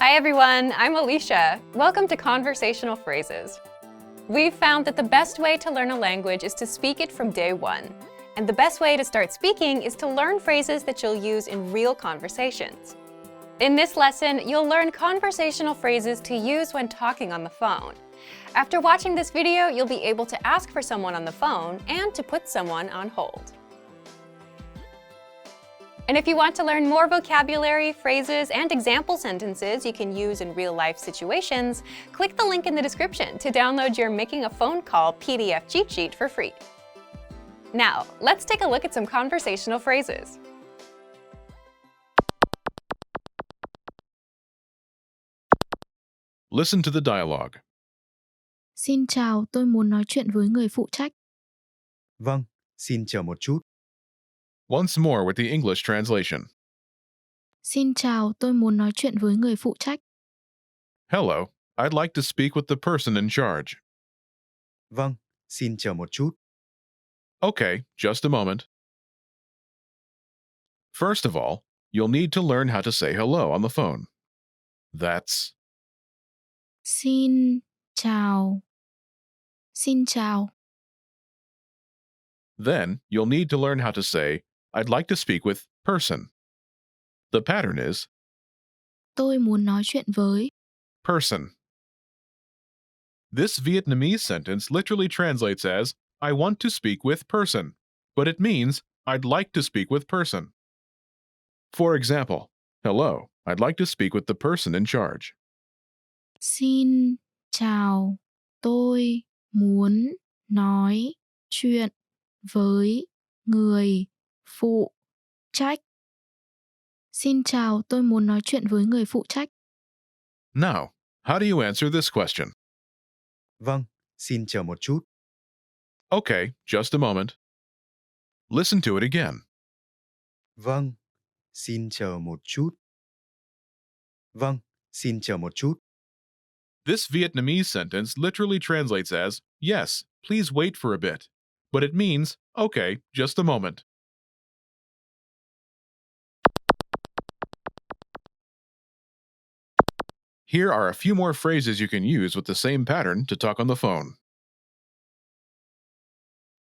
Hi everyone, I'm Alicia. Welcome to Conversational Phrases. We've found that the best way to learn a language is to speak it from day one. And the best way to start speaking is to learn phrases that you'll use in real conversations. In this lesson, you'll learn conversational phrases to use when talking on the phone. After watching this video, you'll be able to ask for someone on the phone and to put someone on hold. And if you want to learn more vocabulary, phrases, and example sentences you can use in real-life situations, click the link in the description to download your Making a Phone Call PDF cheat sheet for free. Now, let's take a look at some conversational phrases. Listen to the dialogue. Xin chào, tôi muốn nói chuyện với người phụ trách. Vâng, xin chờ một chút. Once more with the English translation. Xin chào, tôi muốn nói chuyện với người phụ trách. Hello, I'd like to speak with the person in charge. Vâng, xin chờ một chút. Okay, just a moment. First of all, you'll need to learn how to say hello on the phone. That's Xin chào. Xin chào. Then you'll need to learn how to say, I'd like to speak with person. The pattern is Tôi muốn nói chuyện với. person. This Vietnamese sentence literally translates as, I want to speak with person, but it means, I'd like to speak with person. For example, hello, I'd like to speak with the person in charge. Xin chào, tôi muốn nói chuyện với người phụ trách. Xin chào, tôi muốn nói chuyện với người phụ trách. Now, how do you answer this question? Vâng, xin chờ một chút. Okay, just a moment. Listen to it again. Vâng, xin chờ một chút. Vâng, xin chờ một chút. This Vietnamese sentence literally translates as, yes, please wait for a bit, but it means, okay, just a moment. Here are a few more phrases you can use with the same pattern to talk on the phone.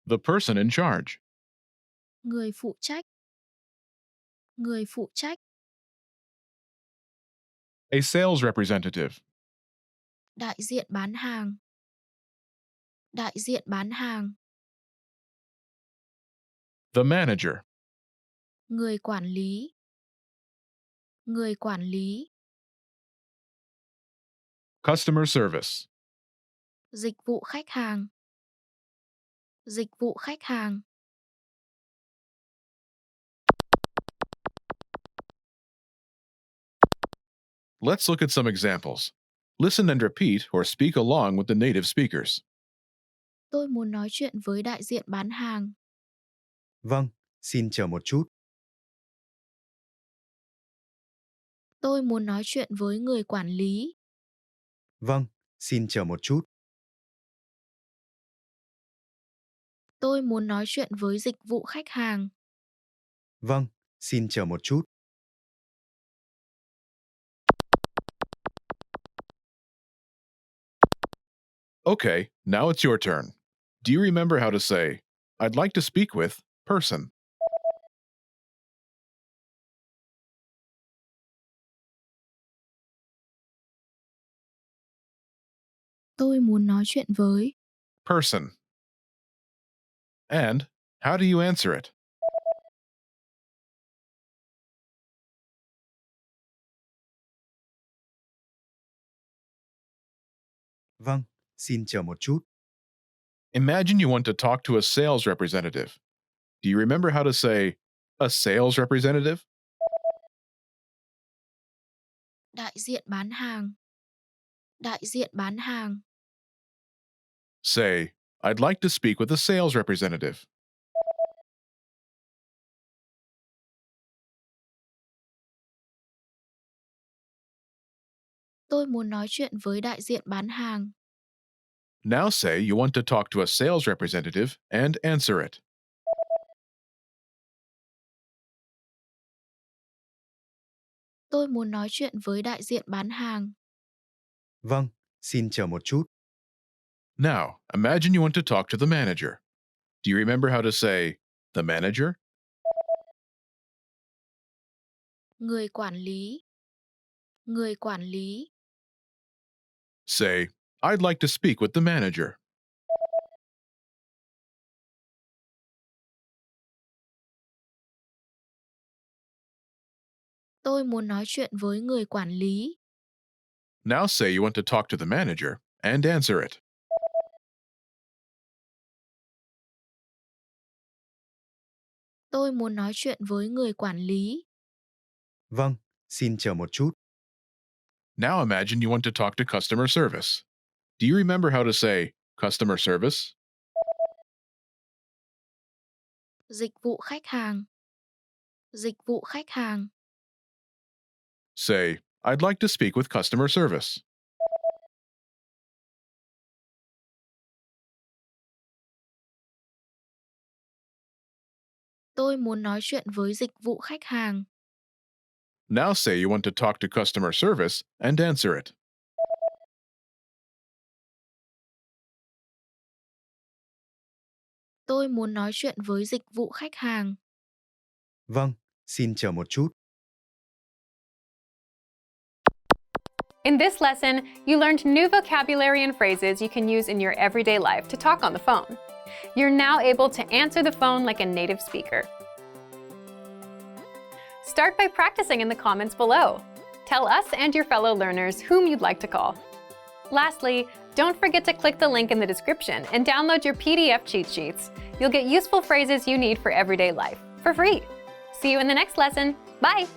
The person in charge. Người phụ trách. Người phụ trách. A sales representative. Đại diện bán hàng. Đại diện bán hàng. The manager. Người quản lý. Người quản lý. Customer service. Dịch vụ khách hàng. Dịch vụ khách hàng. Let's look at some examples. Listen and repeat or speak along with the native speakers. Tôi muốn nói chuyện với đại diện bán hàng. Vâng, xin chờ một chút. Tôi muốn nói chuyện với người quản lý. Vâng, xin chờ một chút. Tôi muốn nói chuyện với dịch vụ khách hàng. Vâng, xin chờ một chút. Okay, now it's your turn. Do you remember how to say, I'd like to speak with person? Tôi muốn nói chuyện với. Person. And how do you answer it? Vâng, xin chờ một chút. Imagine you want to talk to a sales representative. Do you remember how to say, a sales representative? Đại diện bán hàng. Đại diện bán hàng. Say, I'd like to speak with a sales representative. Tôi muốn nói chuyện với đại diện bán hàng. Now say you want to talk to a sales representative and answer it. Tôi Tôi muốn nói chuyện với đại diện bán hàng. Vâng, xin chờ một chút. Now, imagine you want to talk to the manager. Do you remember how to say, the manager? Người quản lý. Người quản lý. Say, I'd like to speak with the manager. Tôi muốn nói chuyện với người quản lý. Now say you want to talk to the manager and answer it. Tôi muốn nói chuyện với người quản lý. Vâng, xin chờ một chút. Now imagine you want to talk to customer service. Do you remember how to say customer service? Dịch vụ khách hàng. Dịch vụ khách hàng. Say, I'd like to speak with customer service. Tôi muốn nói chuyện với dịch vụ khách hàng. Now say you want to talk to customer service and answer it. Tôi muốn nói chuyện với dịch vụ khách hàng. Vâng, xin chờ một chút. In this lesson, you learned new vocabulary and phrases you can use in your everyday life to talk on the phone. You're now able to answer the phone like a native speaker. Start by practicing in the comments below. Tell us and your fellow learners whom you'd like to call. Lastly, don't forget to click the link in the description and download your PDF cheat sheets. You'll get useful phrases you need for everyday life for free. See you in the next lesson. Bye!